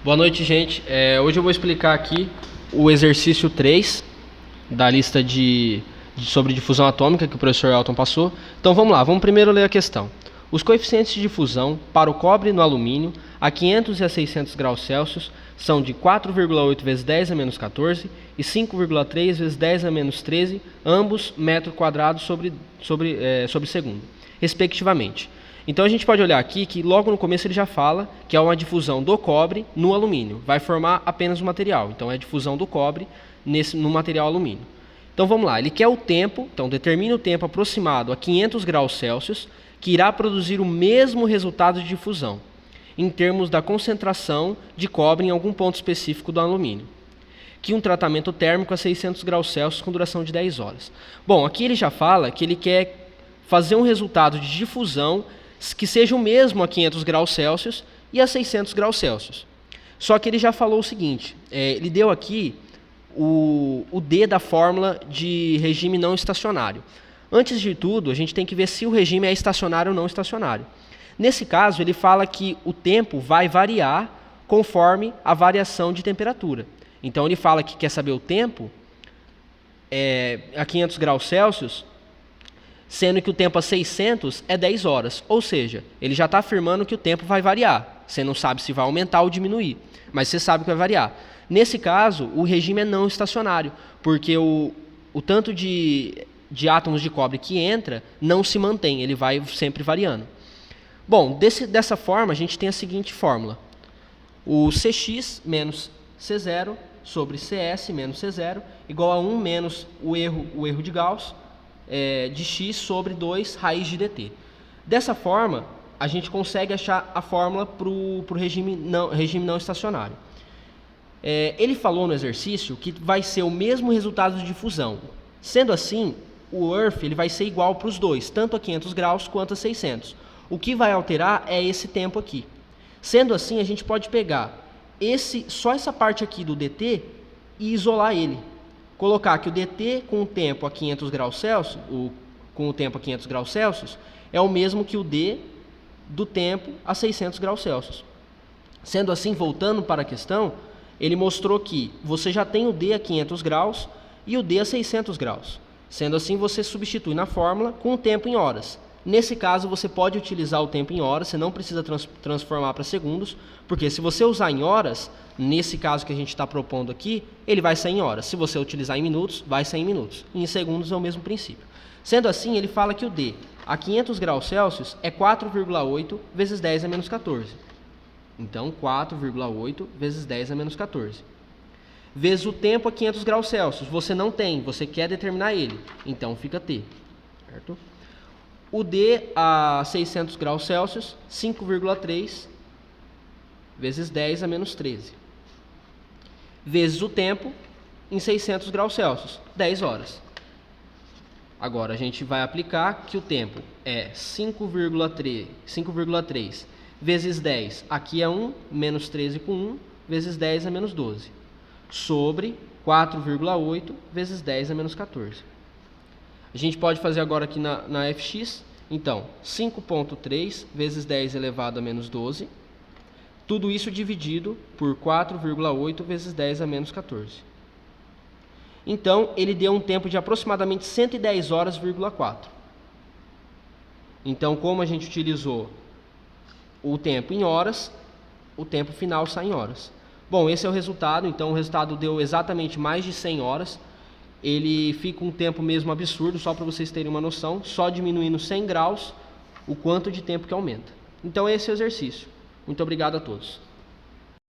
Boa noite, gente. Hoje eu vou explicar aqui o exercício 3 da lista sobre difusão atômica que o professor Elton passou. Então vamos lá, vamos primeiro ler a questão. Os coeficientes de difusão para o cobre no alumínio a 500 e a 600 graus Celsius são de 4,8 vezes 10 a menos 14 e 5,3 vezes 10 a menos 13, ambos metro quadrado sobre segundo, respectivamente. Então a gente pode olhar aqui que logo no começo ele já fala que é uma difusão do cobre no alumínio. Vai formar apenas o material. Então é a difusão do cobre no material alumínio. Então vamos lá, ele quer o tempo, então determina o tempo aproximado a 500 graus Celsius, que irá produzir o mesmo resultado de difusão, em termos da concentração de cobre em algum ponto específico do alumínio, que um tratamento térmico a 600 graus Celsius com duração de 10 horas. Bom, aqui ele já fala que ele quer fazer um resultado de difusão que seja o mesmo a 500 graus Celsius e a 600 graus Celsius. Só que ele já falou o seguinte, ele deu aqui o D da fórmula de regime não estacionário. Antes de tudo, a gente tem que ver se o regime é estacionário ou não estacionário. Nesse caso, ele fala que o tempo vai variar conforme a variação de temperatura. Então, ele fala que quer saber o tempo a 500 graus Celsius, sendo que o tempo a 600 é 10 horas. Ou seja, ele já está afirmando que o tempo vai variar. Você não sabe se vai aumentar ou diminuir, mas você sabe que vai variar. Nesse caso, o regime é não estacionário, porque o tanto de átomos de cobre que entra não se mantém, ele vai sempre variando. Bom, dessa forma, a gente tem a seguinte fórmula. O Cx menos C0 sobre Cs menos C0 igual a 1 menos o erro de Gauss, de x sobre 2 raiz de dt. Dessa forma, a gente consegue achar a fórmula para o regime não estacionário. Ele falou no exercício que vai ser o mesmo resultado de difusão. Sendo assim, o Earth ele vai ser igual para os dois, tanto a 500 graus quanto a 600. O que vai alterar é esse tempo aqui. Sendo assim, a gente pode pegar só essa parte aqui do dt e isolar ele. Colocar que o dt com o tempo a 500 graus Celsius, é o mesmo que o d do tempo a 600 graus Celsius. Sendo assim, voltando para a questão, ele mostrou que você já tem o d a 500 graus e o d a 600 graus. Sendo assim, você substitui na fórmula com o tempo em horas. Nesse caso, você pode utilizar o tempo em horas, você não precisa transformar para segundos, porque se você usar em horas, nesse caso que a gente está propondo aqui, ele vai sair em horas. Se você utilizar em minutos, vai sair em minutos. E em segundos é o mesmo princípio. Sendo assim, ele fala que o D a 500 graus Celsius é 4,8 vezes 10 a menos 14. Então, 4,8 vezes 10 a menos 14. Vezes o tempo a 500 graus Celsius. Você não tem, você quer determinar ele. Então, fica T. Certo? O D a 600 graus Celsius, 5,3 vezes 10 a menos 13. Vezes o tempo em 600 graus Celsius, 10 horas. Agora, a gente vai aplicar que o tempo é 5,3 vezes 10, aqui é 1, menos 13 com 1, vezes 10 a menos 12, sobre 4,8 vezes 10 a menos 14. A gente pode fazer agora aqui na fx, então, 5,3 vezes 10 elevado a menos 12, tudo isso dividido por 4,8 vezes 10 a menos 14. Então, ele deu um tempo de aproximadamente 110 horas,4. Então, como a gente utilizou o tempo em horas, o tempo final sai em horas. Bom, esse é o resultado. Então, o resultado deu exatamente mais de 100 horas. Ele fica um tempo mesmo absurdo, só para vocês terem uma noção, só diminuindo 100 graus, o quanto de tempo que aumenta. Então, esse é o exercício. Muito obrigado a todos.